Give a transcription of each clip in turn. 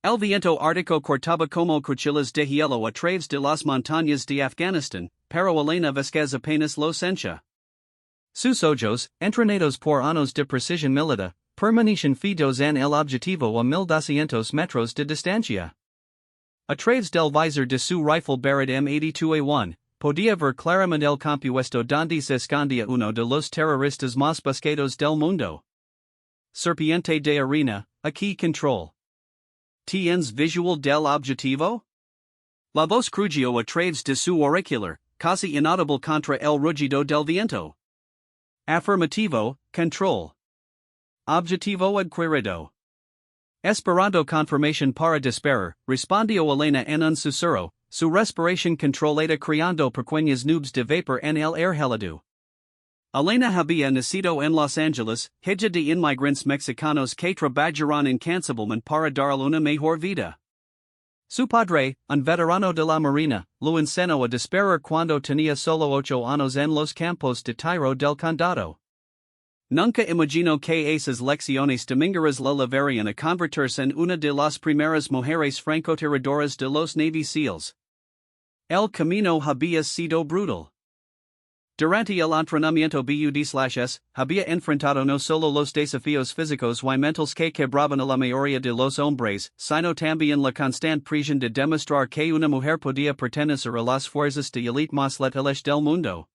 El viento ártico cortaba como cuchillas de hielo a través de las montañas de Afganistán, pero Elena Vázquez apenas lo sentia. Sus ojos, entrenados por años de precisión militar, permanecen fijos en el objetivo a 1200 metros de distancia. A través del visor de su rifle Barrett M82A1, podía ver claramente el compuesto donde se escondía uno de los terroristas más buscados del mundo. Serpiente de arena, aquí control. ¿Tienes visual del objetivo? La voz crujió a través de su auricular, casi inaudible contra el rugido del viento. Afirmativo, control. Objetivo adquirido. Esperando confirmación para disparar, respondió Elena en un susurro, su respiración controlada creando pequeñas nubes de vapor en el aire helado. Elena había nacido en Los Angeles, hija de inmigrantes mexicanos que trabajaron incansablemente para darle una mejor vida. Su padre, un veterano de la Marina, lo enseñó a disparar cuando tenía solo 8 años en los campos de tiro del condado. Nunca imaginó que esas lecciones domingueras la llevarían a convertirse en una de las primeras mujeres francotiradoras de los Navy SEALs. El camino había sido brutal. Durante el entrenamiento BUD/S, había enfrentado no solo los desafíos físicos y mentales que quebraban a la mayoría de los hombres, sino también la constante presión de demostrar que una mujer podía pertenecer a las fuerzas de élite más letales del mundo.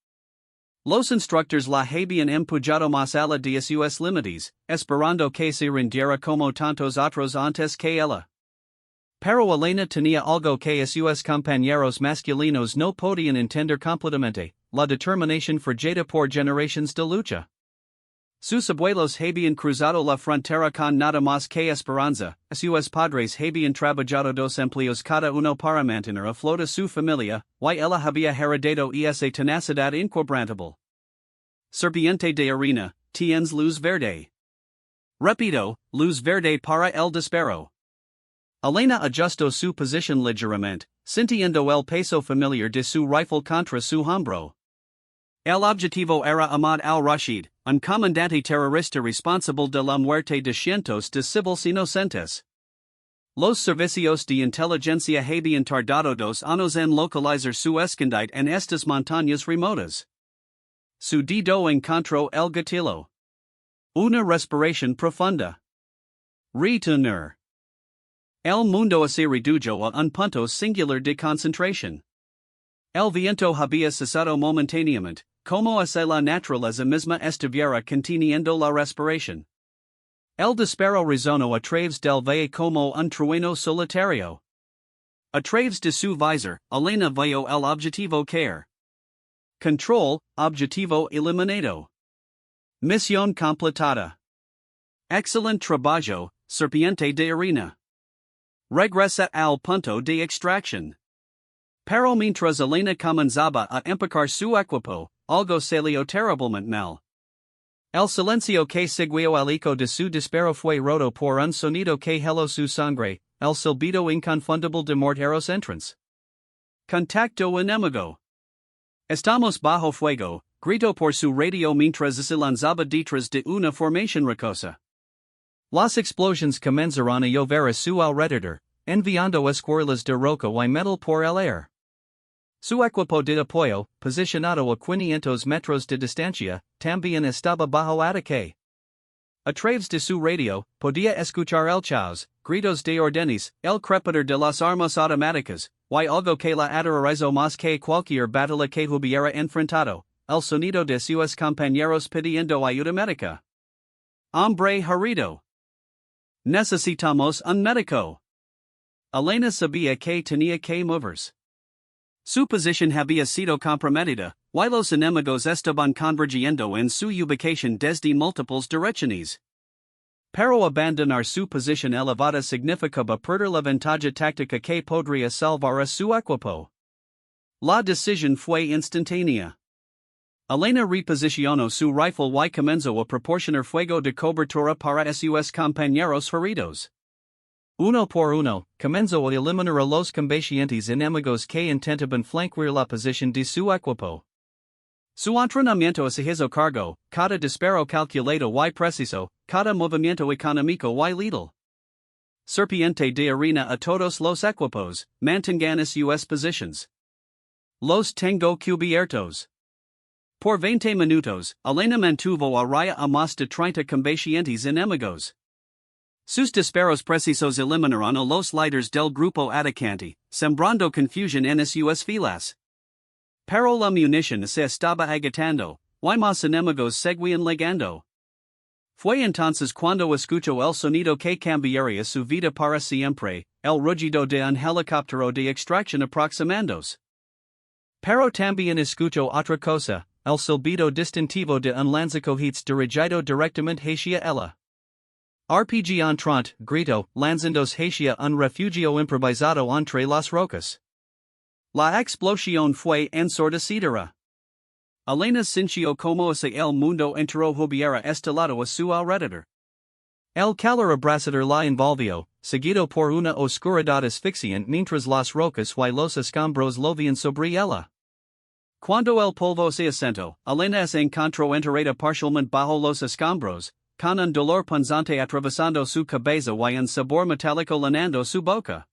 Los instructores la habían empujado más allá de sus límites, esperando que se rindiera como tantos otros antes que ella. Pero Elena tenía algo que sus compañeros masculinos no podían entender completamente, la determinación forjada por generaciones de lucha. Sus abuelos habían cruzado la frontera con nada más que esperanza, sus padres habían trabajado 2 empleos cada uno para mantener a flote su familia, y ella había heredado esa tenacidad inquebrantable. Serpiente de arena, tienes luz verde. Repito, luz verde para el disparo. Elena ajustó su posición ligeramente, sintiendo el peso familiar de su rifle contra su hombro. El objetivo era Ahmad al-Rashid, un comandante terrorista responsable de la muerte de cientos de civiles inocentes. Los servicios de inteligencia habían tardado 2 años en localizar su escondite en estas montañas remotas. Su dedo encontró el gatillo. Una respiración profunda. Retener. El mundo se redujo a un punto singular de concentración. El viento había cesado momentáneamente, como si la naturaleza misma estuviera conteniendo la respiración. El disparo resonó a través del valle como un trueno solitario. A través de su visor, Elena vio el objetivo caer. Control, objetivo eliminado. Misión completada. Excelente trabajo, serpiente de arena. Regresa al punto de extracción. Pero mientras Elena comenzaba a empacar su equipo, algo salió terriblemente mal. El silencio que siguió al eco de su disparo fue roto por un sonido que heló su sangre, el silbido inconfundible de morteros entrants. Contacto enemigo. Estamos bajo fuego, gritó por su radio mientras se lanzaba detrás de una formación rocosa. Las explosiones comenzaron a llover a su alrededor, enviando escuelas de roca y metal por el aire. Su equipo de apoyo, posicionado a 500 metros de distancia, también estaba bajo ataque. A través de su radio, podía escuchar el caos, gritos de órdenes, el crepitar de las armas automáticas, y algo que la aterrorizó más que cualquier batalla que hubiera enfrentado, el sonido de sus compañeros pidiendo ayuda médica. Hombre herido. Necesitamos un médico. Elena sabía que tenía que moverse. Su posición había sido comprometida, y los enemigos estaban convergiendo en su ubicación desde múltiples direcciones. Pero abandonar su posición elevada significaba perder la ventaja táctica que podría salvar a su equipo. La decisión fue instantánea. Elena reposicionó su rifle y comenzó a proporcionar fuego de cobertura para sus compañeros heridos. Uno por uno, comenzó a eliminar a los combatientes enemigos que intentaban flanquear la posición de su equipo. Su entrenamiento se hizo cargo, cada disparo calculado y preciso, cada movimiento económico y letal. serpiente de arena a todos los equipos, mantenganos US positions. Los tengo cubiertos. Por 20 minutos, Elena mantuvo a raya a más de 30 combatientes enemigos. Sus disparos precisos eliminaron a los líderes del grupo atacante, sembrando confusión en sus filas. Pero la munición se estaba agotando, y más enemigos seguían llegando. Fue entonces cuando escuchó el sonido que cambiaría su vida para siempre, el rugido de un helicóptero de extracción aproximándose. Pero también escuchó otra cosa, el silbido distintivo de un lanzacohetes dirigido directamente hacia ella. RPG entrant, grito, lanzandos hacia un refugio improvisado entre las rocas. La explosión fue ensordecedora. Elena sintió como si el mundo entero hubiera estalado a su alrededor. El calor abrasador la envolvió, seguido por una oscuridad asfixiante mientras las rocas y los escombros lovían sobre ella. Cuando el polvo se asentó, Elena se encontró enterrada parcialmente bajo los escombros, con un dolor punzante atravesando su cabeza y un sabor metálico llenando su boca.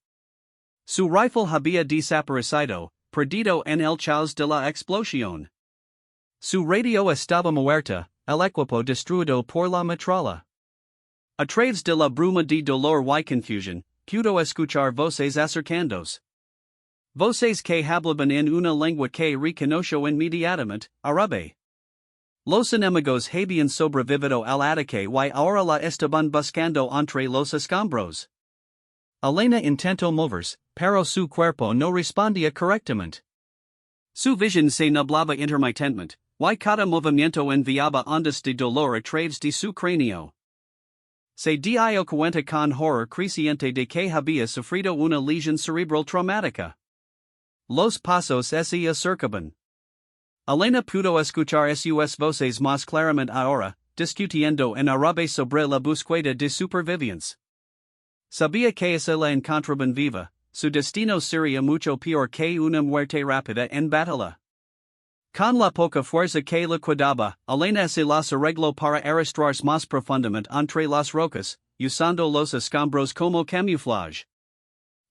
Su rifle había desaparecido, perdido en el caos de la explosión. Su radio estaba muerta, el equipo destruido por la metralla. A través de la bruma de dolor y confusión, pudo escuchar voces acercándose. Voces que hablaban en una lengua que reconoció inmediatamente, árabe. Los enemigos habían sobrevivido al ataque y ahora la estaban buscando entre los escombros. Elena intentó moverse, pero su cuerpo no respondía correctamente. Su visión se nublaba intermitentemente, y cada movimiento enviaba ondas de dolor a través de su cráneo. Se dio cuenta con horror creciente de que había sufrido una lesión cerebral traumática. Los pasos se acercaban. Elena pudo escuchar sus voces más claramente ahora, discutiendo en árabe sobre la búsqueda de supervivientes. Sabía que se la encontraban viva, su destino sería mucho peor que una muerte rápida en batalla. Con la poca fuerza que le quedaba, Elena se las arregló para arrastrarse más profundamente entre las rocas, usando los escombros como camuflaje.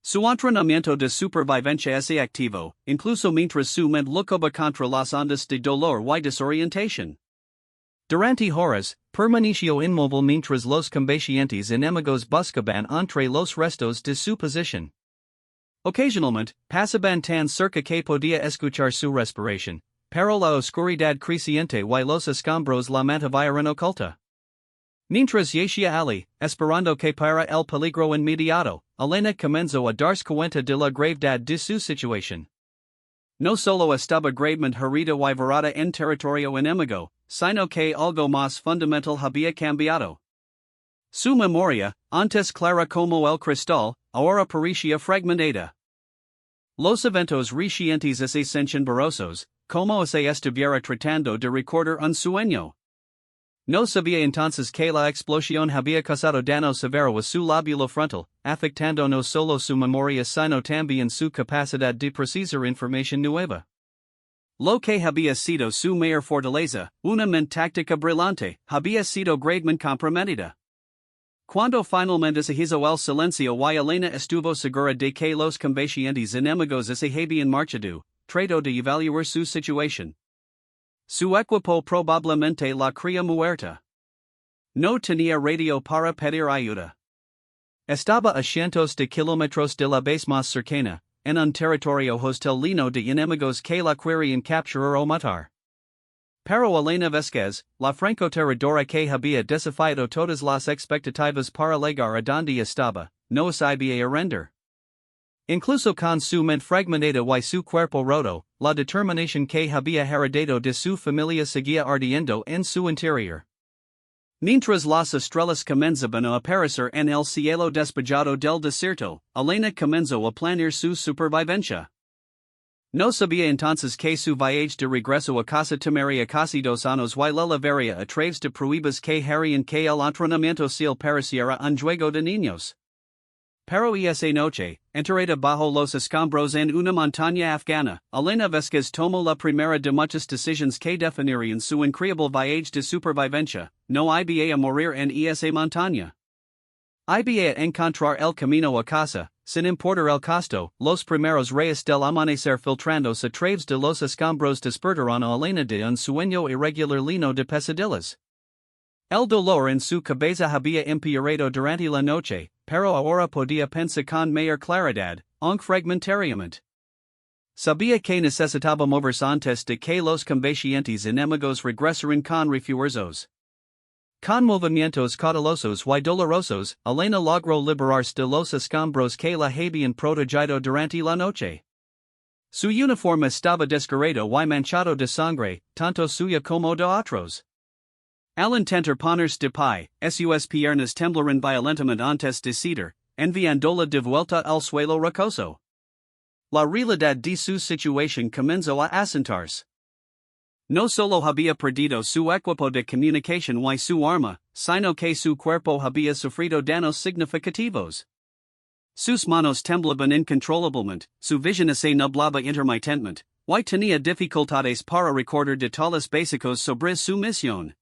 Su entrenamiento de supervivencia es activo, incluso mientras su mente luchaba contra las ondas de dolor y desorientación. Durante horas, permaneció inmóvil mientras los combatientes enemigos buscaban entre los restos de su posición. Ocasionalmente, pasaban tan cerca que podía escuchar su respiración, pero la oscuridad creciente y los escombros la mantenían oculta. Mientras yacía allí, esperando que para el peligro inmediato, Elena comenzó a darse cuenta de la gravedad de su situación. No solo estaba gravemente herida y varada en territorio enemigo, sino que algo más fundamental había cambiado. Su memoria, antes clara como el cristal, ahora parecía fragmentada. Los eventos recientes se sentían borrosos, como si estuviera tratando de recordar un sueño. No sabía entonces que la explosión había causado daño severo a su lóbulo frontal, afectando no solo su memoria sino también su capacidad de procesar información nueva. Lo que había sido su mayor fortaleza, una mente táctica brillante, había sido gravemente comprometida. Cuando finalmente se hizo el silencio y Elena estuvo segura de que los combatientes enemigos se habían marchado, trató de evaluar su situación. Su equipo probablemente la creía muerta. No tenía radio para pedir ayuda. Estaba a cientos de kilómetros de la base más cercana, en un territorio hostil lleno de enemigos que la querían capturar o matar. Pero Elena Vázquez, la francotiradora que había desafiado todas las expectativas para llegar a donde estaba, no se iba a render. Incluso con su mente fragmentada y su cuerpo roto, la determinación que había heredado de su familia seguía ardiendo en su interior. Mientras las estrellas comenzaban a aparecer en el cielo despejado del desierto, Elena comenzó a planear su supervivencia. No sabía entonces que su viaje de regreso a casa tomaría casi 2 años y la llevaría a través de pruebas que harían que el entrenamiento se pareciera un juego de niños. Pero esa noche, enterrada bajo los escombros en una montaña afgana, Elena Vázquez tomó la primera de muchas decisiones que definirían su increíble viaje de supervivencia. No iba a morir en esa montaña. Iba a encontrar el camino a casa, sin importar el costo, los primeros reyes del amanecer filtrándose a través de los escombros despertaron a Elena de un sueño irregular lleno de pesadillas. El dolor en su cabeza había empeorado durante la noche, pero ahora podía pensar con mayor claridad, aunque fragmentariamente. Sabía que necesitaba moverse antes de que los combatientes enemigos regresaran con refuerzos. Con movimientos cautelosos y dolorosos, Elena logró liberarse de los escombros que la habían protegido durante la noche. Su uniforme estaba desgarrado y manchado de sangre, tanto suya como de otros. Al intentar ponerse de pie, sus piernas temblaron violentamente antes de ceder, enviándola de vuelta al suelo rocoso. La realidad de su situación comenzó a asentarse. No solo había perdido su equipo de comunicación y su arma, sino que su cuerpo había sufrido daños significativos. Sus manos temblaban incontrolablemente, su visión se nublaba intermitentemente, y tenía dificultades para recordar detalles básicos sobre su misión.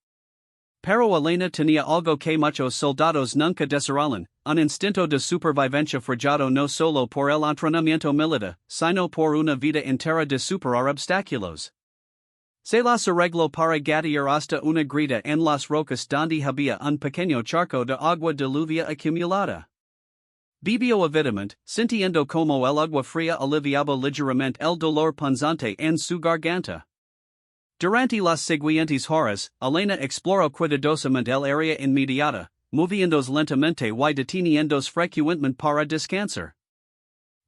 Pero Elena tenía algo que muchos soldados nunca desarrollan, un instinto de supervivencia forjado no solo por el entrenamiento militar, sino por una vida entera de superar obstáculos. Se las arregló para gatear hasta una grita en las rocas donde había un pequeño charco de agua de lluvia acumulada. Bebió avidamente, sintiendo como el agua fría aliviaba ligeramente el dolor punzante en su garganta. Durante las siguientes horas, Elena exploró cuidadosamente el área inmediata, moviéndose lentamente y deteniéndose frecuentemente para descansar.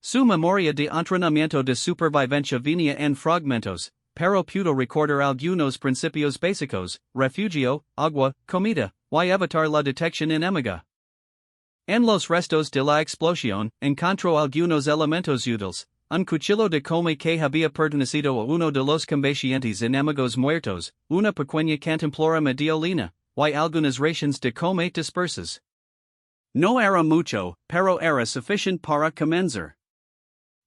Su memoria de entrenamiento de supervivencia venía en fragmentos, pero pudo recordar algunos principios básicos: refugio, agua, comida, y evitar la detección enemiga. En los restos de la explosión, encontró algunos elementos útiles: un cuchillo de come que había pertenecido a uno de los combatientes enemigos muertos, una pequeña cantimplora mediolina, y algunas raciones de come dispersas. No era mucho, pero era suficiente para comenzar.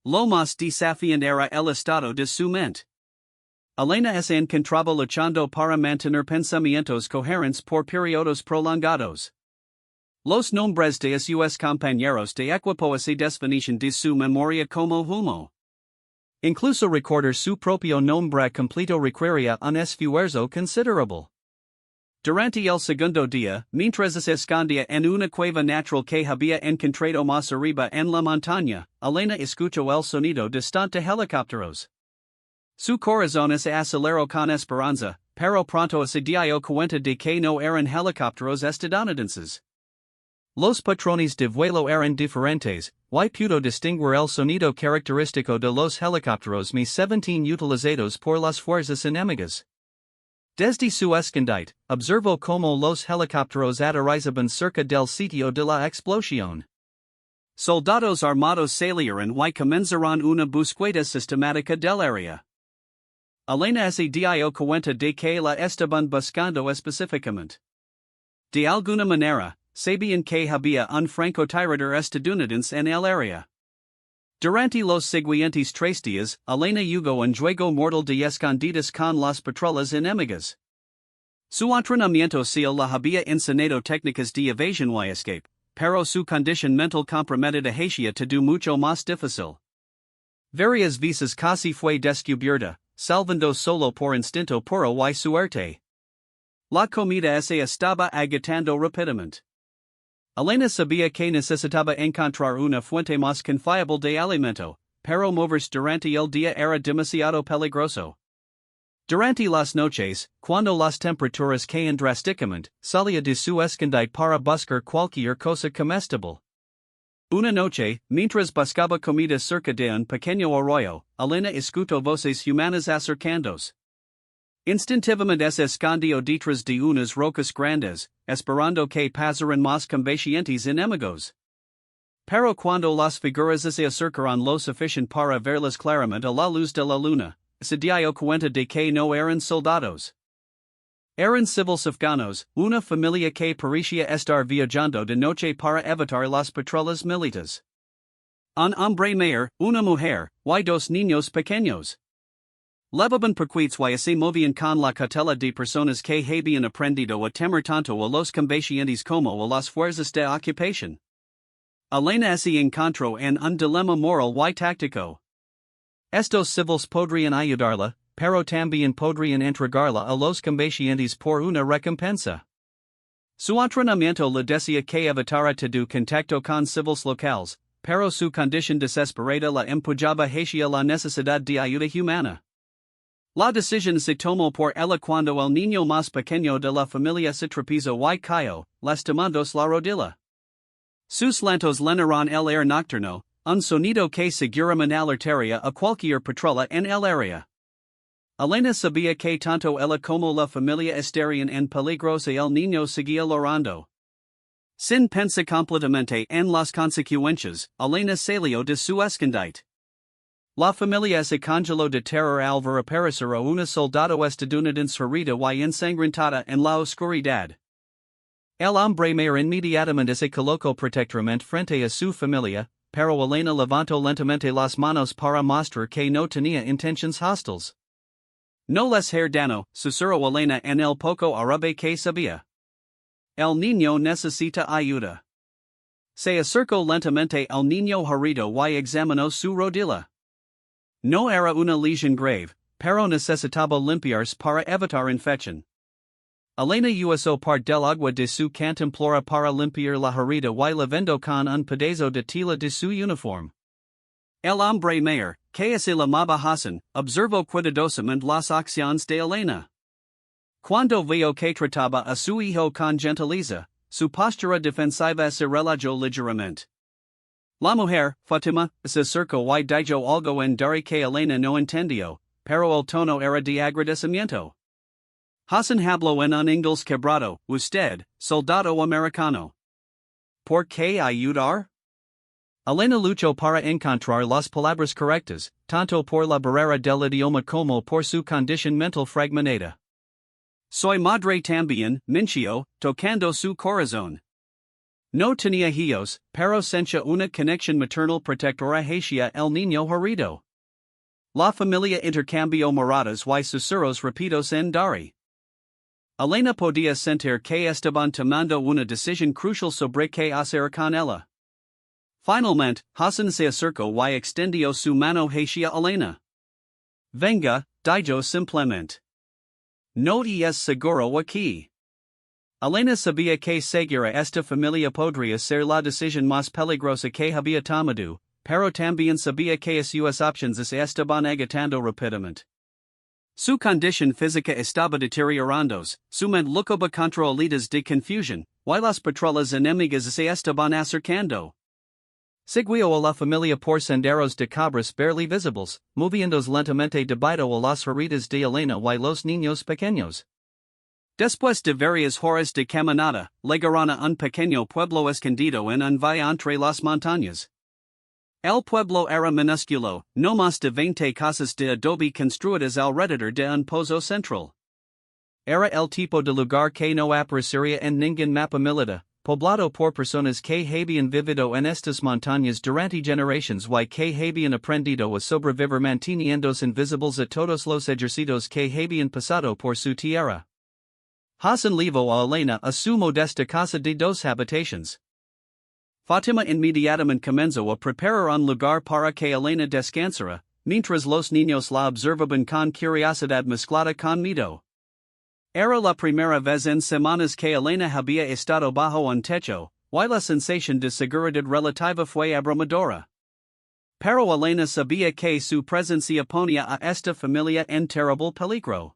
Lo más desafiante era el estado de su mente. Elena se encontraba luchando para mantener pensamientos coherentes por periodos prolongados. Los nombres de sus compañeros de equipo se desvanecen de su memoria como humo. Incluso recordar su propio nombre completo requería un esfuerzo considerable. Durante el segundo día, mientras se escondía en una cueva natural que había encontrado más arriba en la montaña, Elena escuchó el sonido distante de helicópteros. Su corazón se aceleró con esperanza, pero pronto se dio cuenta de que no eran helicópteros estadounidenses. Los patrones de vuelo eran diferentes, y pudo distinguir el sonido característico de los helicópteros Mi-17 utilizados por las fuerzas enemigas. Desde su escondite, observó cómo los helicópteros aterrizaban cerca del sitio de la explosión. Soldados armados salieron y comenzaron una búsqueda sistemática del área. Elena se dio cuenta de que la estaban buscando específicamente. De alguna manera, sabían que había un francotirador estadounidense en el área. Durante los siguientes 3 días, Elena jugó un juego mortal de escondidas con las patrullas enemigas. Su entrenamiento se la había enseñado técnicas de evasión y escape, pero su condición mental comprometida hacía todo mucho más difícil. Varias veces casi fue descubierta, salvando solo por instinto puro y suerte. La comida se estaba agotando rápidamente. Elena sabía que necesitaba encontrar una fuente más confiable de alimento, pero moverse durante el día era demasiado peligroso. Durante las noches, cuando las temperaturas caían drásticamente, salía de su escondite para buscar cualquier cosa comestible. Una noche, mientras buscaba comida cerca de un pequeño arroyo, Elena escuchó voces humanas acercándose. Instintivamente se escondió detrás de unas rocas grandes, esperando que pasaran más combatientes enemigos. Pero cuando las figuras se acercaron lo suficiente para verlas claramente a la luz de la luna, se dio cuenta de que no eran soldados. Eran civiles afganos, una familia que parecía estar viajando de noche para evitar las patrullas militares. Un hombre mayor, una mujer, y 2 niños pequeños. Levaban perquits y se movian con la cautela de personas que habían aprendido a temer tanto a los combatientes como a las fuerzas de ocupación. Elena se encontró en un dilema moral y táctico. Estos civiles podrían ayudarla, pero también podrían entregarla a los combatientes por una recompensa. Su entrenamiento le decía que evitara todo contacto con civiles locales, pero su condición desesperada la empujaba hacia la necesidad de ayuda humana. La decisión se tomó por ella cuando el niño más pequeño de la familia se tropezó y cayó, lastimándose la rodilla. Sus lantos llenaron el aire nocturno, un sonido que seguramente alertaría a cualquier patrulla en el área. Elena sabía que tanto ella como la familia estarían en peligro si el niño seguía llorando. Sin pensar completamente en las consecuencias, Elena salió de su escondite. La familia se congeló de terror al ver aparecer a una soldado estadounidense herida y ensangrentada en la oscuridad. El hombre mayor inmediatamente se colocó protectoramente frente a su familia, pero Elena levantó lentamente las manos para mostrar que no tenía intenciones hostiles. No les hacer daño, susurró Elena en el poco árabe que sabía. El niño necesita ayuda. Se acercó lentamente al niño herido y examinó su rodilla. No era una lesión grave, pero necesitaba limpiarse para evitar infección. Elena usó parte del agua de su cantimplora para limpiar la herida y lavando con un pedazo de tela de su uniforme. El hombre mayor, que se llamaba Hassan, observó cuidadosamente las acciones de Elena. Cuando vio que trataba a su hijo con gentileza, su postura defensiva se relajó ligeramente. La mujer, Fatima, se acercó y dijo algo en dari que Elena no entendió, pero el tono era de agradecimiento. Hassan habló en un inglés quebrado, usted, soldado americano. ¿Por qué ayudar? Elena luchó para encontrar las palabras correctas, tanto por la barrera del idioma como por su condición mental fragmentada. Soy madre también, mintió, tocando su corazón. No tenía hijos, pero sentía una conexión maternal protectora hacia el niño herido. La familia intercambió miradas y susurros rápidos en dari. Elena podía sentir que estaban tomando una decisión crucial sobre qué hacer con ella. Finalmente, Hassan se acercó y extendió su mano hacia Elena. Venga, dijo simplemente. No es seguro aquí. Elena sabía que segura esta familia podría ser la decisión más peligrosa que había tomado, pero también sabía que sus opciones se estaban agotando rápidamente. Su condición física estaba deteriorándose, su mente luchaba contra oleadas de confusión, y las patrullas enemigas se estaban acercando. Siguió a la familia por senderos de cabras barely visibles, moviéndose lentamente debido a las heridas de Elena y los niños pequeños. Después de varias horas de caminata, llegaron a un pequeño pueblo escondido en un valle entre las montañas. El pueblo era minúsculo, no más de 20 casas de adobe construidas alrededor de un pozo central. Era el tipo de lugar que no aparecería en ningún mapa militar, poblado por personas que habían vivido en estas montañas durante generaciones y que habían aprendido a sobrevivir manteniéndose invisibles a todos los ejércitos que habían pasado por su tierra. Hassan llevó a Elena a su modesta casa de dos habitaciones. Fatima inmediatamente comenzó a preparar un lugar para que Elena descansara, mientras los niños la observaban con curiosidad mezclada con miedo. Era la primera vez en semanas que Elena había estado bajo un techo, y la sensación de seguridad relativa fue abrumadora. Pero Elena sabía que su presencia ponía a esta familia en terrible peligro.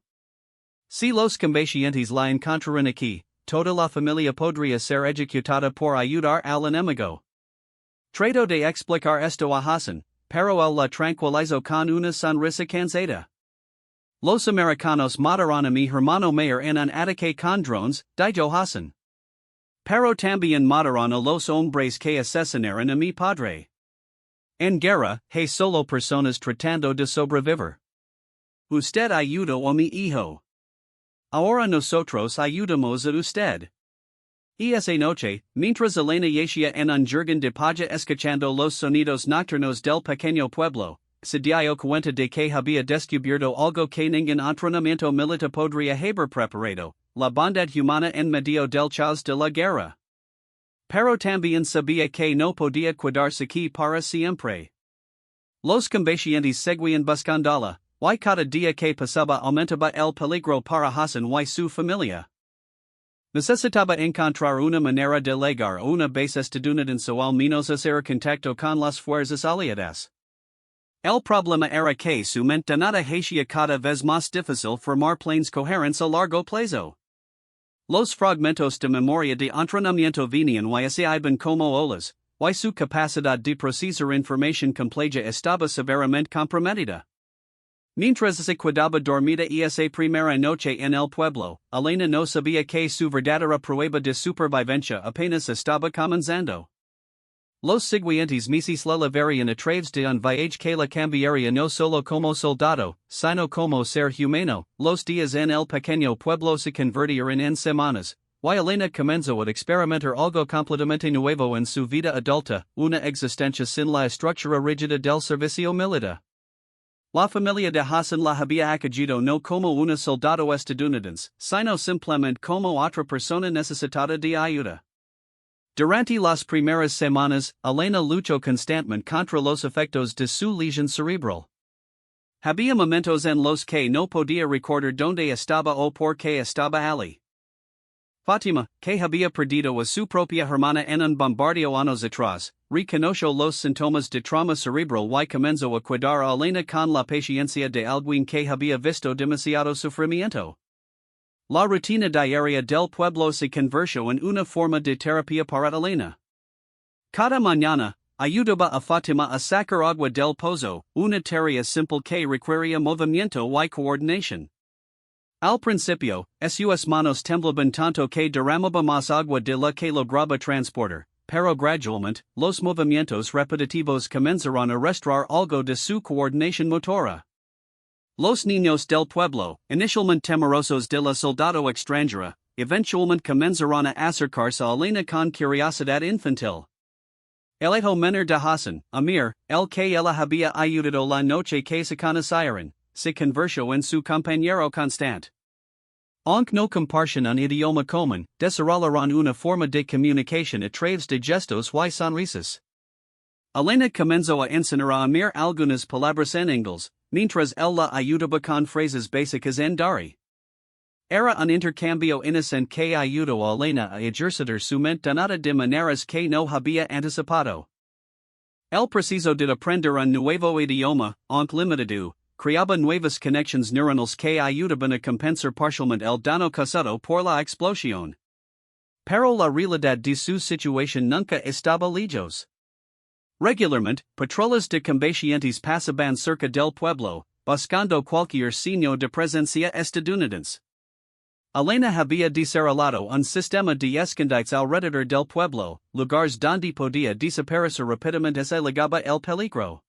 Si los combatientes la encontraran aquí, toda la familia podría ser ejecutada por ayudar al enemigo. Trató de explicar esto a Hassan, pero él la tranquilizó con una sonrisa cansada. Los americanos mataron a mi hermano mayor en un ataque con drones, dijo Hassan. Pero también mataron a los hombres que asesinaron a mi padre. En guerra, hay solo personas tratando de sobrevivir. Usted ayudó a mi hijo. Ahora nosotros ayudamos a usted. Y esa noche, mientras Elena yacía en un jardín de paja escuchando los sonidos nocturnos del pequeño pueblo, se dio cuenta de que había descubierto algo que ningún entrenamiento militar podría haber preparado, la bondad humana en medio del caos de la guerra. Pero también sabía que no podía quedarse aquí para siempre. Los combatientes seguían buscándola, y cada día que pasaba aumentaba el peligro para Hassan y su familia. Necesitaba encontrar una manera de llegar a una base estadounidense o al menos hacer contacto con las fuerzas aliadas. El problema era que su maintenance hacía cada vez más difícil formar planes coherentes a largo plazo. Los fragmentos de memoria de entrenamiento venían y se iban como olas, y su capacidad de procesar información compleja estaba severamente comprometida. Mientras se quedaba dormida esa primera noche en el pueblo, Elena no sabía que su verdadera prueba de supervivencia apenas estaba comenzando. Los siguientes meses la verían a través de un viaje que la cambiaría no solo como soldado, sino como ser humano. Los días en el pequeño pueblo se convertirían en semanas, y Elena comenzó a experimentar algo completamente nuevo en su vida adulta, una existencia sin la estructura rígida del servicio militar. La familia de Hassan la había acogido no como una soldado estadounidense, sino simplemente como otra persona necesitada de ayuda. Durante las primeras semanas, Elena luchó constantemente contra los efectos de su lesión cerebral. Había momentos en los que no podía recordar dónde estaba o por qué estaba allí. Fátima, que había perdido a su propia hermana en un bombardeo años atrás, reconoció los síntomas de trauma cerebral y comenzó a cuidar a Elena con la paciencia de alguien que había visto demasiado sufrimiento. La rutina diaria del pueblo se convirtió en una forma de terapia para Elena. Cada mañana, ayudaba a Fátima a sacar agua del pozo, una tarea simple que requería movimiento y coordinación. Al principio, sus manos temblaban tanto que derramaba más agua de la que lograba transportar, pero gradualmente, los movimientos repetitivos comenzaron a restaurar algo de su coordinación motora. Los niños del pueblo, inicialmente temerosos de la soldado extranjera, eventualmente comenzaron a acercarse a Elena con curiosidad infantil. El hijo menor de Hassan, Amir, el que ella había ayudado la noche que se conocieron, se convirtió en su compañero constante. Aunque no compartían un idioma común, desarrollaron una forma de comunicación a través de gestos y sonrisas. Elena comenzó a enseñar a Amir algunas palabras en inglés, mientras él la ayudaba con frases básicas en dari. Era un intercambio inocente que ayudó a Elena a ejercitar su mente donada de maneras que no había anticipado. El proceso de aprender un nuevo idioma, aunque limitado, creaba nuevas conexiones neuronales que ayudaban a compensar parcialmente el daño causado por la explosión. Pero la realidad de su situación nunca estaba lejos. Regularmente, patrolas de combatientes pasaban cerca del pueblo, buscando cualquier signo de presencia estadounidense. Elena había desarrollado un sistema de escondites alrededor del pueblo, lugares donde podía desaparecer rápidamente se ligaba el peligro.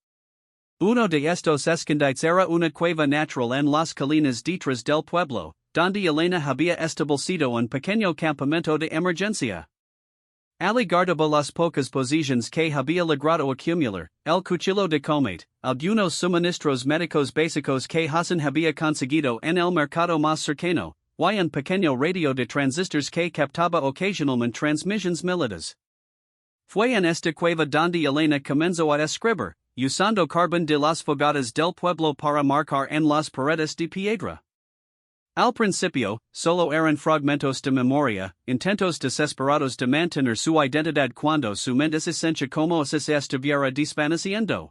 Uno de estos escondites era una cueva natural en las colinas detrás del pueblo, donde Elena había establecido un pequeño campamento de emergencia. Ali guardaba las pocas posiciones que había logrado acumular, el cuchillo de combate, algunos suministros médicos básicos que Hassan había conseguido en el mercado más cercano, y un pequeño radio de transistores que captaba ocasionalmente transmisiones militares. Fue en esta cueva donde Elena comenzó a escribir, usando carbón de las fogatas del pueblo para marcar en las paredes de piedra. Al principio, solo eran fragmentos de memoria, intentos desesperados de mantener su identidad cuando su mente se sentía como si se estuviera desvaneciendo.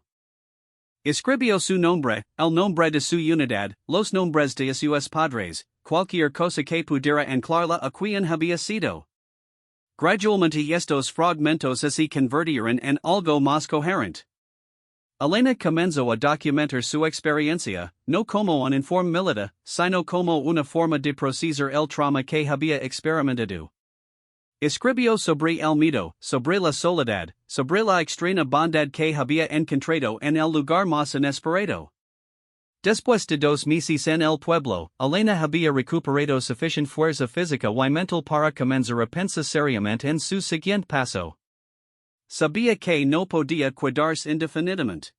Escribió su nombre, el nombre de su unidad, los nombres de sus padres, cualquier cosa que pudiera anclarla a quien había sido. Gradualmente estos fragmentos se convirtieron en algo más coherente. Elena comenzó a documentar su experiencia, no como un informe militar, sino como una forma de procesar el trauma que había experimentado. Escribió sobre el miedo, sobre la soledad, sobre la extraña bondad que había encontrado en el lugar más inesperado. Después de 2 meses en el pueblo, Elena había recuperado suficiente fuerza física y mental para comenzar a pensar seriamente en su siguiente paso. Sabía que no podía quedarse indefinidamente.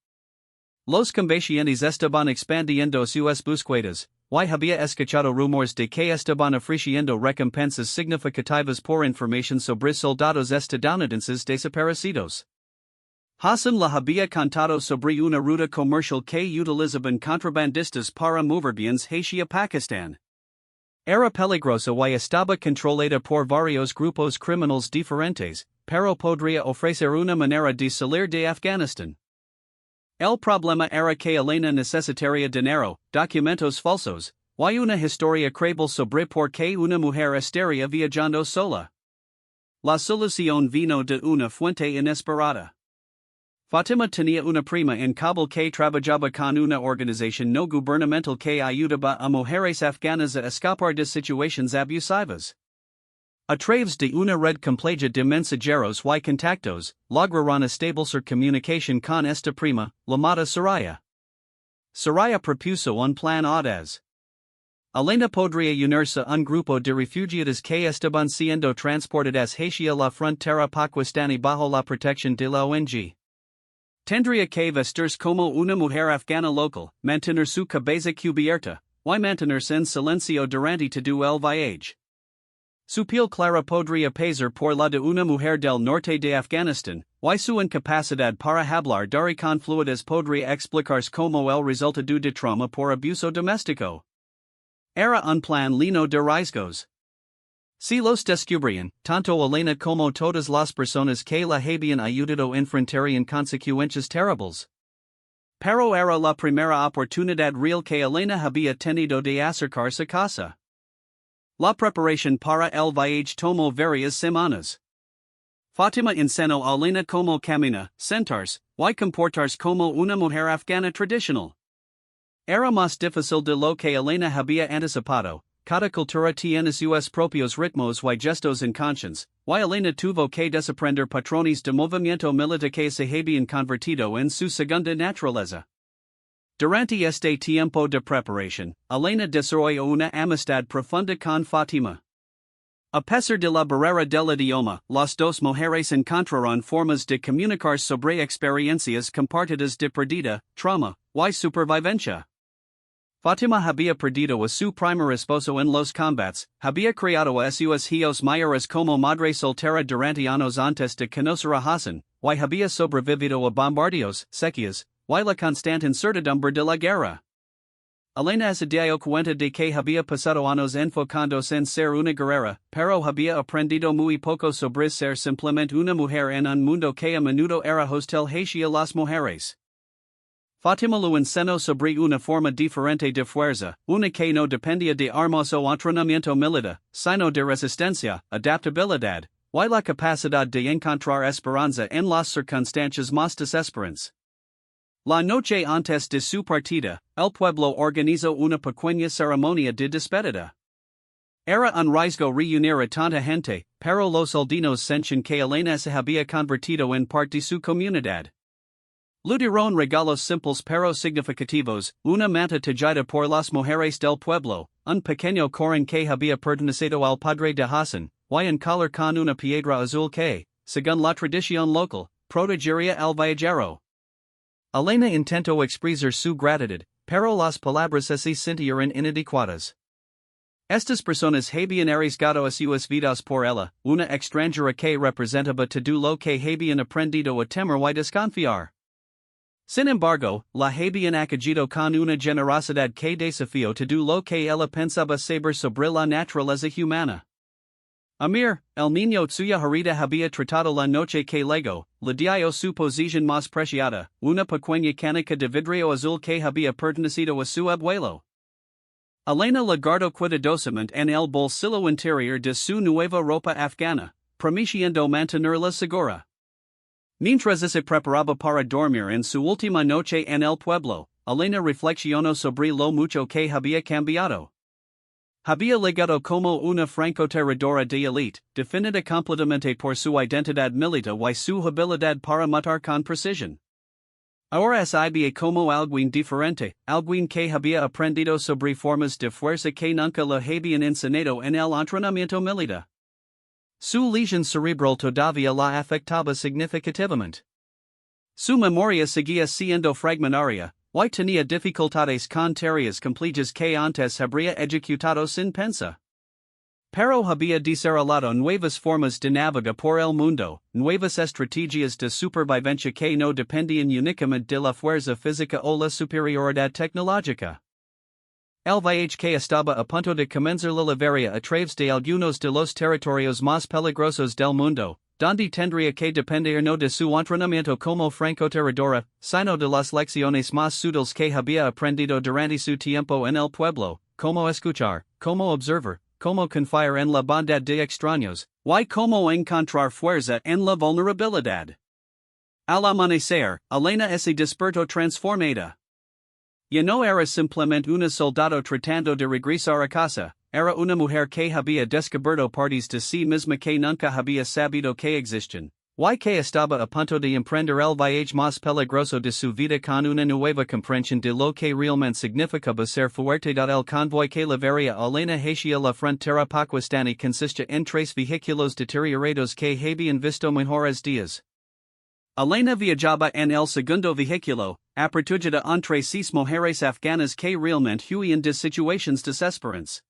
Los combatientes estaban expandiendo sus búsquedas, y había escuchado rumores de que estaban ofreciendo recompensas significativas por información sobre soldados estadounidenses desaparecidos. Hassan la había contado sobre una ruta comercial que utilizaban contrabandistas para mover bienes hacia Pakistán. Era peligrosa y estaba controlada por varios grupos criminales diferentes, pero podría ofrecer una manera de salir de Afganistán. El problema era que Elena necesitaría dinero, documentos falsos, y una historia creíble sobre por qué una mujer estaría viajando sola. La solución vino de una fuente inesperada. Fatima tenía una prima en Kabul que trabajaba con una organización no gubernamental que ayudaba a mujeres afganas a escapar de situaciones abusivas. A través de una red compleja de mensajeros y contactos, lograron establecer comunicación con esta prima, llamada Soraya. Soraya propuso un plan audaz. Elena podría unirse a un grupo de refugiados que estaban siendo transportadas hacia la frontera pakistaní bajo la protección de la ONG. Tendría que vestirse como una mujer afgana local, mantener su cabeza cubierta, y mantenerse en silencio durante todo el viaje. Su piel clara podría pasar por la de una mujer del norte de Afganistán, y su incapacidad para hablar dari con fluidez podría explicarse como el resultado de trauma por abuso doméstico. Era un plan lleno de riesgos. Si los descubrían, tanto Elena como todas las personas que la habían ayudado enfrentarían consecuencias terribles. Pero era la primera oportunidad real que Elena había tenido de acercarse a casa. La preparación para el viaje tomó varias semanas. Fatima enseñó a Elena cómo caminar, sentarse, y comportarse como una mujer afgana tradicional. Era más difícil de lo que Elena había anticipado. Cada cultura tiene sus propios ritmos y gestos inconscientes, y Elena tuvo que desaprender patrones de movimiento militar que se habían convertido en su segunda naturaleza. Durante este tiempo de preparación, Elena desarrolló una amistad profunda con Fatima. A pesar de la barrera del idioma, las dos mujeres encontraron formas de comunicar sobre experiencias compartidas de pérdida, trauma, y supervivencia. Fatima había perdido a su primer esposo en los combates, había criado a sus hijos mayores como madre soltera durante años antes de conocer a Hassan, y había sobrevivido a bombardeos, sequías, y la constante incertidumbre de la guerra. Elena se dio cuenta de que había pasado años enfocándose en ser una guerrera, pero había aprendido muy poco sobre ser simplemente una mujer en un mundo que a menudo era hostil hacia las mujeres. Fatima lo enseñó sobre una forma diferente de fuerza, una que no dependía de armas o entrenamiento militar, sino de resistencia, adaptabilidad, y la capacidad de encontrar esperanza en las circunstancias más desesperantes. La noche antes de su partida, el pueblo organizó una pequeña ceremonia de despedida. Era un riesgo reunir a tanta gente, pero los aldeanos sentían que Elena se había convertido en parte de su comunidad. Le dieron regalos simples pero significativos, una manta tejida por las mujeres del pueblo, un pequeño corazón que había pertenecido al padre de Hassan, y un collar con una piedra azul que, según la tradición local, protegería al viajero. Elena intentó expresar su gratitud, pero las palabras se sintieron inadecuadas. Estas personas habían arriesgado a sus vidas por ella, una extranjera que representaba todo lo que habían aprendido a temer y desconfiar. Sin embargo, la habían acogido con una generosidad que desafió todo lo que ella pensaba saber sobre la naturaleza humana. Amir, el niño suya herida había tratado la noche que legó, le dio su posición más preciada, una pequeña canica de vidrio azul que había pertenecido a su abuelo. Elena la guardó cuidadosamente en el bolsillo interior de su nueva ropa afgana, prometiendo mantenerla segura. Mientras se preparaba para dormir en su última noche en el pueblo, Elena reflexionó sobre lo mucho que había cambiado. Había llegado como una francotiradora de élite, definida completamente por su identidad militar y su habilidad para matar con precisión. Ahora había como alguien diferente, alguien que había aprendido sobre formas de fuerza que nunca le habían enseñado en el entrenamiento militar. Su lesión cerebral todavía la afectaba significativamente. Su memoria seguía siendo fragmentaria, y tenía dificultades con tareas complejas que antes habría ejecutado sin pensa. Pero había desarrollado nuevas formas de navegar por el mundo, nuevas estrategias de supervivencia que no dependían únicamente de la fuerza física o la superioridad tecnológica. El viaje que estaba a punto de comenzar la liberia a través de algunos de los territorios más peligrosos del mundo, donde tendría que depender no de su entrenamiento como francotiradora, sino de las lecciones más útiles que había aprendido durante su tiempo en el pueblo, como escuchar, como observar, como confiar en la bondad de extraños, y como encontrar fuerza en la vulnerabilidad. Al amanecer, Elena se despertó transformada. Ya no era simplemente una soldado tratando de regresar a casa, era una mujer que había descubierto partes de sí misma que nunca había sabido que existían, y que estaba a punto de emprender el viaje más peligroso de su vida con una nueva comprensión de lo que realmente significaba ser fuerte. El convoy que llevaría a Elena hacia la frontera pakistaní consiste en 3 vehículos deteriorados que habían visto mejores días. Elena viajaba en el segundo vehículo, apertugada entre 6 mujeres afganas que realmente huían de situaciones desesperantes.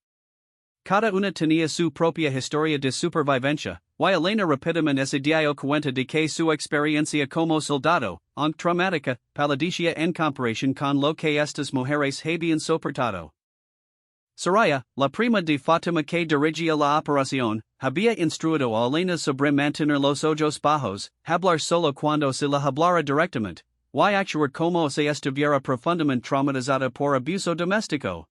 Cada una tenía su propia historia de supervivencia, y Elena rápidamente se dio cuenta de que su experiencia como soldado, aunque traumática, palidecía en comparación con lo que estas mujeres habían soportado. Soraya, la prima de Fatima que dirigía la operación, había instruido a Elena sobre mantener los ojos bajos, hablar solo cuando se la hablara directamente, y actuar como si estuviera profundamente traumatizada por abuso doméstico.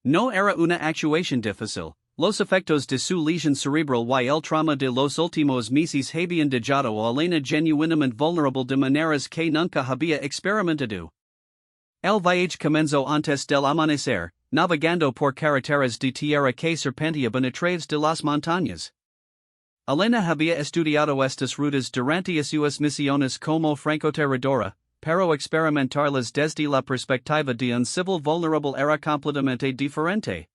No era una actuación difícil, los efectos de su lesión cerebral y el trauma de los últimos meses habían dejado a Elena genuinamente vulnerable de maneras que nunca había experimentado. El viaje comenzó antes del amanecer, navegando por carreteras de tierra que serpenteaban a través de las montañas. Elena había estudiado estas rutas durante sus misiones como francotiradora, pero experimentarlas desde la perspectiva de un civil vulnerable era completamente diferente.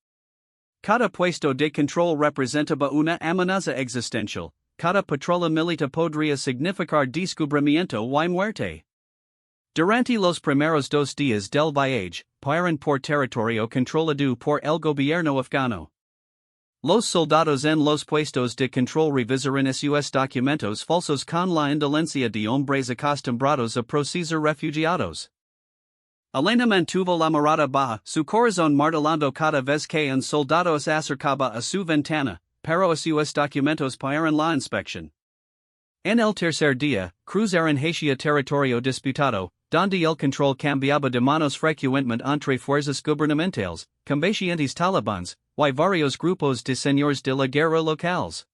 Cada puesto de control representaba una amenaza existencial, cada patrulla militar podría significar descubrimiento y muerte. Durante los primeros 2 días del viaje, pasaron por territorio controlado por el gobierno afgano. Los soldados en los puestos de control revisaron sus documentos falsos con la indolencia de hombres acostumbrados a procesar refugiados. Elena mantuvo la mirada baja, su corazón martillando cada vez que un soldado se acercaba a su ventana, pero sus documentos pasaron la inspección. En el tercer día, cruzaron hacia territorio disputado, donde el control cambiaba de manos frecuentemente entre fuerzas gubernamentales, combatientes talibans, y varios grupos de señores de la guerra locales.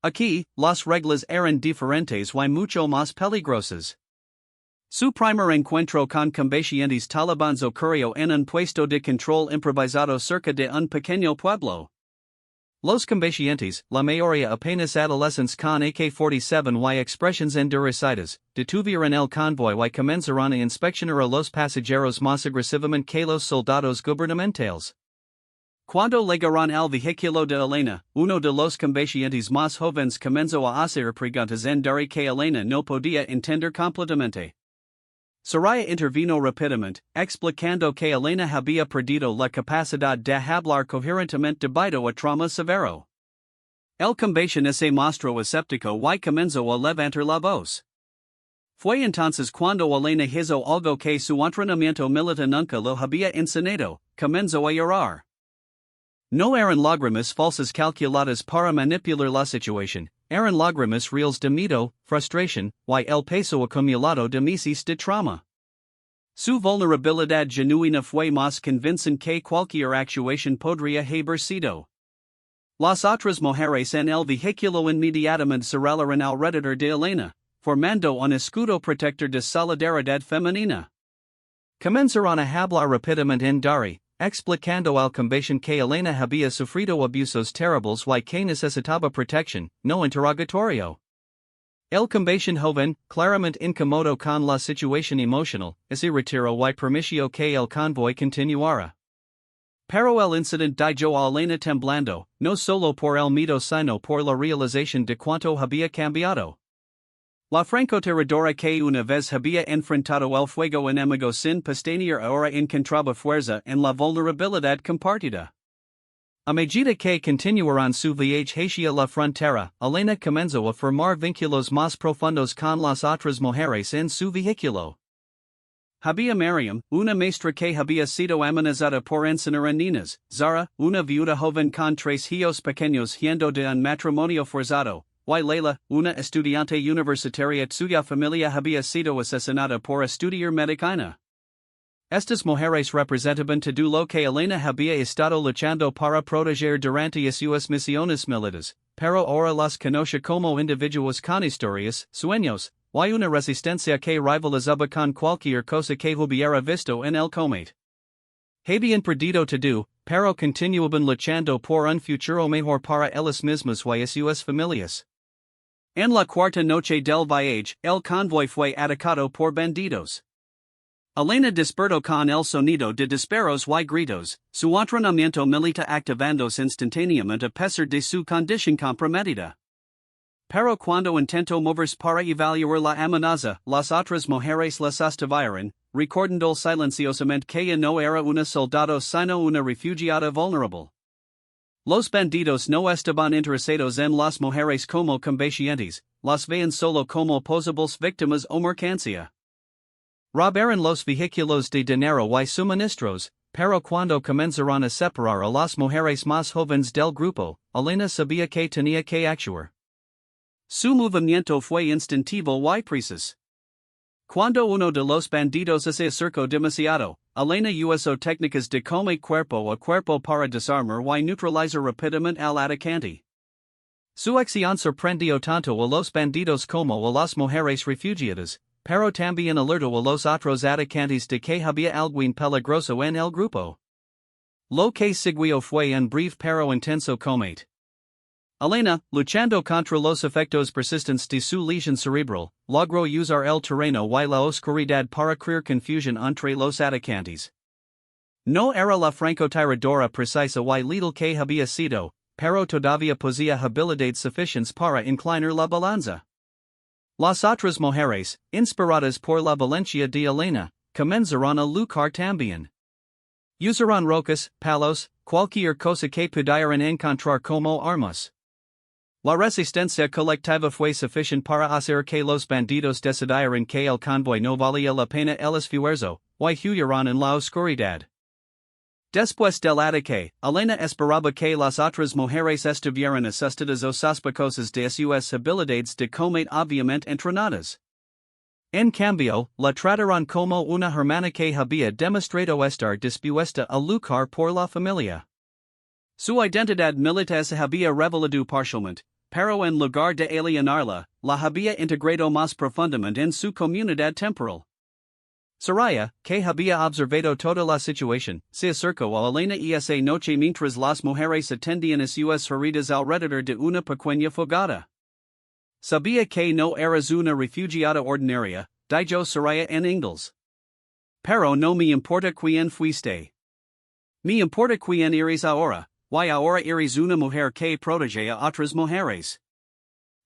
Aquí, las reglas eran diferentes y mucho más peligrosas. Su primer encuentro con combatientes talibans ocurrió en un puesto de control improvisado cerca de un pequeño pueblo. Los combatientes, la mayoría apenas adolescentes con AK-47 y expresiones endurecidas, detuvieron el convoy y comenzaron a inspeccionar a los pasajeros más agresivamente que los soldados gubernamentales. Cuando llegaron al vehículo de Elena, uno de los combatientes más jóvenes comenzó a hacer preguntas en Dari que Elena no podía entender completamente. Soraya intervino rápidamente, explicando que Elena había perdido la capacidad de hablar coherentemente debido a trauma severo. El combatiente se mostró escéptico y comenzó a levantar la voz. Fue entonces cuando Elena hizo algo que su entrenamiento militar nunca lo había enseñado, comenzó a llorar. No eran lágrimas falsas calculadas para manipular la situación, eran lágrimas reales de miedo, frustración, y el peso acumulado de meses de trauma. Su vulnerabilidad genuina fue más convincente que cualquier actuación podría haber sido. Las otras mujeres en el vehículo inmediatamente se relaron alrededor de Elena, formando un escudo protector de solidaridad femenina. Comenzaron a hablar rápidamente en Dari, explicando al combatiente que Elena había sufrido abusos terribles y que necesitaba protección, no interrogatorio. El combatiente joven, claramente incómodo con la situación emocional, se retiró y permitió que el convoy continuara. Pero el incidente dejó a Elena temblando, no solo por el miedo sino por la realización de cuánto había cambiado. La francotiradora que una vez había enfrentado el fuego enemigo sin pestañear ahora encontraba fuerza en la vulnerabilidad compartida. A medida que continuaron su viaje hacia la frontera, Elena comenzó a formar vínculos más profundos con las otras mujeres en su vehículo. Había Miriam, una maestra que había sido amenazada por enseñar a niñas; Zara, una viuda joven con 3 hijos pequeños yendo de un matrimonio forzado; y Leila, una estudiante universitaria cuya familia había sido asesinada por estudiar medicina. Estas mujeres representaban todo lo que Elena había estado luchando para proteger durante sus misiones militares, pero ahora las conoce como individuos con historias, sueños, y una resistencia que rivalizaba con cualquier cosa que hubiera visto en el combate. Habían perdido todo, pero continuaban luchando por un futuro mejor para ellas mismas y sus familias. En la cuarta noche del viaje, el convoy fue atacado por bandidos. Elena despertó con el sonido de disparos y gritos, su entrenamiento militar activándose instantáneamente a pesar de su condición comprometida. Pero cuando intentó moverse para evaluar la amenaza, las otras mujeres la sostuvieron, recordando silenciosamente que ella no era una soldado sino una refugiada vulnerable. Los bandidos no estaban interesados en las mujeres como combatientes, las veían solo como posibles víctimas o mercancía. Robaron los vehículos de dinero y suministros, pero cuando comenzaron a separar a las mujeres más jóvenes del grupo, Elena sabía que tenía que actuar. Su movimiento fue instintivo y preciso. Cuando uno de los bandidos se acercó demasiado, Elena usó técnicas de combate cuerpo a cuerpo para desarmar y neutralizar rápidamente al atacante. Su acción sorprendió tanto a los bandidos como a las mujeres refugiadas, pero también alertó a los otros atacantes de que había algo peligroso en el grupo. Lo que siguió fue un breve pero intenso combate. Elena, luchando contra los efectos persistentes de su lesión cerebral, logró usar el terreno y la oscuridad para crear confusión entre los atacantes. No era la francotiradora precisa y letal que había sido, pero todavía poseía habilidades suficientes para inclinar la balanza. Las otras mujeres, inspiradas por la valencia de Elena, comenzaron a luchar también. Usaron rocas, palos, cualquier cosa que pudieran encontrar como armas. La resistencia colectiva fue suficiente para hacer que los bandidos decidieran que el convoy no valía la pena el esfuerzo, y huyeron en la oscuridad. Después del ataque, Elena esperaba que las otras mujeres estuvieran asustadas o sospechosas de sus habilidades de combate obviamente entrenadas. En cambio, la trataron como una hermana que había demostrado estar dispuesta a luchar por la familia. Su identidad militar se había revelado parcialmente, pero en lugar de alienarla, la había integrado más profundamente en su comunidad temporal. Soraya, que había observado toda la situación, se acercó a Elena esa noche mientras las mujeres atendían a sus heridas alrededor de una pequeña fogata. Sabía que no eras una refugiada ordinaria, dijo Soraya en inglés. Pero no me importa quién fuiste. Me importa quién eres ahora, y ahora eres una mujer que protege a otras mujeres.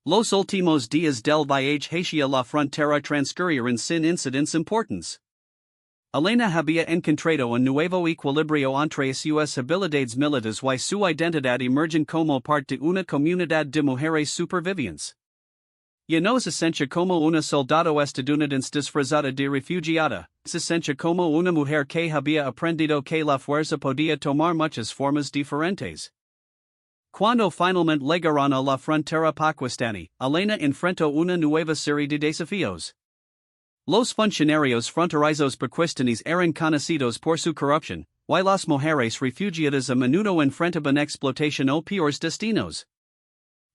Los últimos días del viaje hacia la frontera transcurrieron sin incidentes importantes. Elena había encontrado un nuevo equilibrio entre sus habilidades militares y su identidad emergent como parte de una comunidad de mujeres supervivientes. Ya no se sentía como una soldado estadounidense disfrazada de refugiada, se sentía como una mujer que había aprendido que la fuerza podía tomar muchas formas diferentes. Cuando finalmente llegaron a la frontera pakistaní, Elena enfrentó una nueva serie de desafíos. Los funcionarios fronterizos pakistaníes eran conocidos por su corrupción, y las mujeres refugiadas a menudo enfrentaban explotación o peores destinos.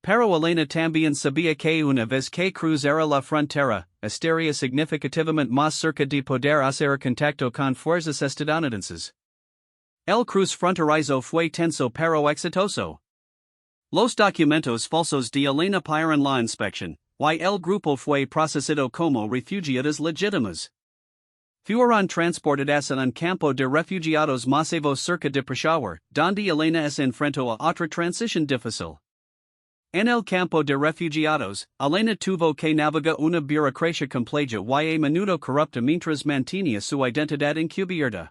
Pero Elena también sabía que una vez que cruzara la frontera, estaría significativamente más cerca de poder hacer contacto con fuerzas estadounidenses. El cruce fronterizo fue tenso pero exitoso. Los documentos falsos de Elena pidieron la inspección, y el grupo fue procesado como refugiadas legítimas. Fueron transportadas en un campo de refugiados masivo cerca de Peshawar, donde Elena se enfrentó a otra transición difícil. En el campo de refugiados, Elena tuvo que navegar una burocracia compleja y a menudo corrupta mientras mantenía su identidad encubierta.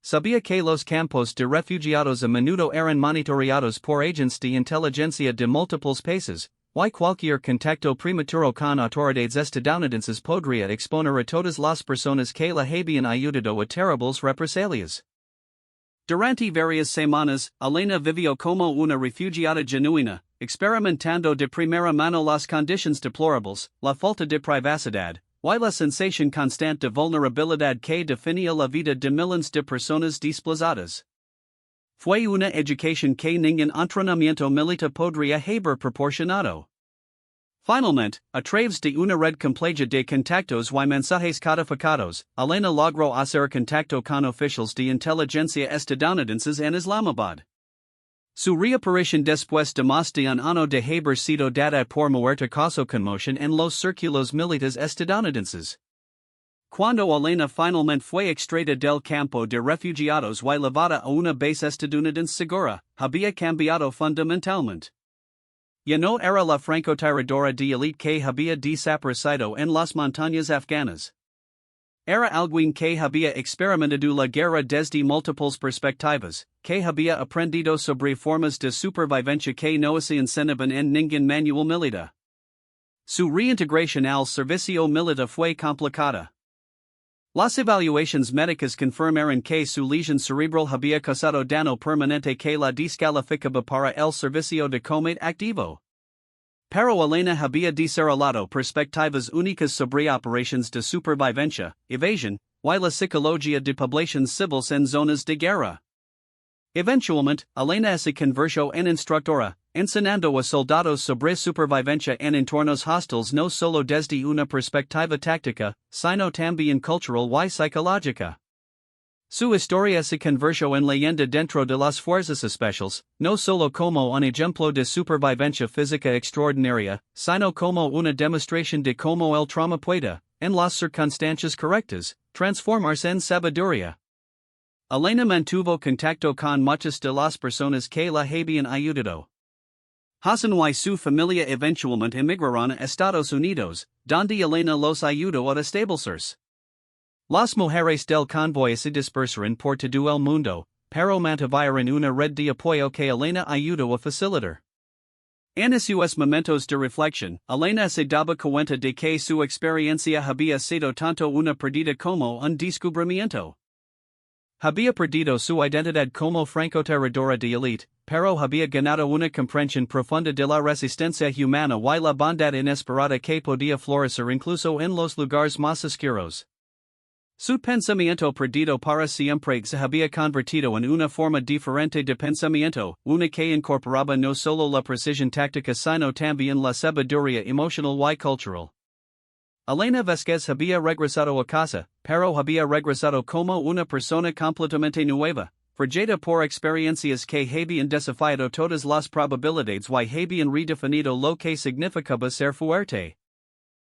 Sabía que los campos de refugiados a menudo eran monitoreados por agentes de inteligencia de múltiples países, y cualquier contacto prematuro con autoridades estadounidenses podría exponer a todas las personas que la habían ayudado a terribles represalias. Durante varias semanas, Elena vivió como una refugiada genuina, experimentando de primera mano las condiciones deplorables, la falta de privacidad, y la sensación constante de vulnerabilidad que definía la vida de miles de personas desplazadas. Fue una educación que ningún entrenamiento militar podría haber proporcionado. Finalmente, a través de una red compleja de contactos y mensajes codificados, Elena logró hacer contacto con oficiales de inteligencia estadounidenses en Islamabad. Su reaparición después de más de un año de haber sido dada por muerta causó conmoción en los círculos militares estadounidenses. Cuando Elena finalmente fue extraída del campo de refugiados y llevada a una base estadounidense segura, había cambiado fundamentalmente. Ya no era la francotiradora de élite que había desaparecido en las montañas afganas. Era alguien que había experimentado la guerra desde múltiples perspectivas, que había aprendido sobre formas de supervivencia que no se enseñaban en ningún manual militar. Su reintegración al servicio militar fue complicada. Las evaluaciones médicas confirmaron que su lesión cerebral había causado daño permanente que la descalificaba para el servicio de combate activo. Pero Elena había desarrollado perspectivas únicas sobre operaciones de supervivencia, evasión, y la psicología de poblaciones civiles en zonas de guerra. Eventualmente, Elena se convirtió en instructora, enseñando a soldados sobre supervivencia en entornos hostiles no solo desde una perspectiva táctica, sino también cultural y psicológica. Su historia se convirtió en leyenda dentro de las fuerzas especiales, no solo como un ejemplo de supervivencia física extraordinaria, sino como una demostración de cómo el trauma puede, en las circunstancias correctas, transformarse en sabiduría. Elena mantuvo contacto con muchas de las personas que la habían ayudado. Hassan y su familia eventualmente emigraron a Estados Unidos, donde Elena los ayudó a establecerse. Las mujeres del convoy se dispersaron por todo el mundo, pero mantuvieron una red de apoyo que Elena ayudó a facilitar. En esos momentos de reflexión, Elena se daba cuenta de que su experiencia había sido tanto una pérdida como un descubrimiento. Había perdido su identidad como francotiradora de élite, pero había ganado una comprensión profunda de la resistencia humana y la bondad inesperada que podía florecer incluso en los lugares más oscuros. Su pensamiento perdido para siempre se había convertido en una forma diferente de pensamiento, una que incorporaba no solo la precisión táctica sino también la sabiduría emocional y cultural. Elena Vázquez había regresado a casa, pero había regresado como una persona completamente nueva, forjada por experiencias que habían desafiado todas las probabilidades y habían redefinido lo que significaba ser fuerte.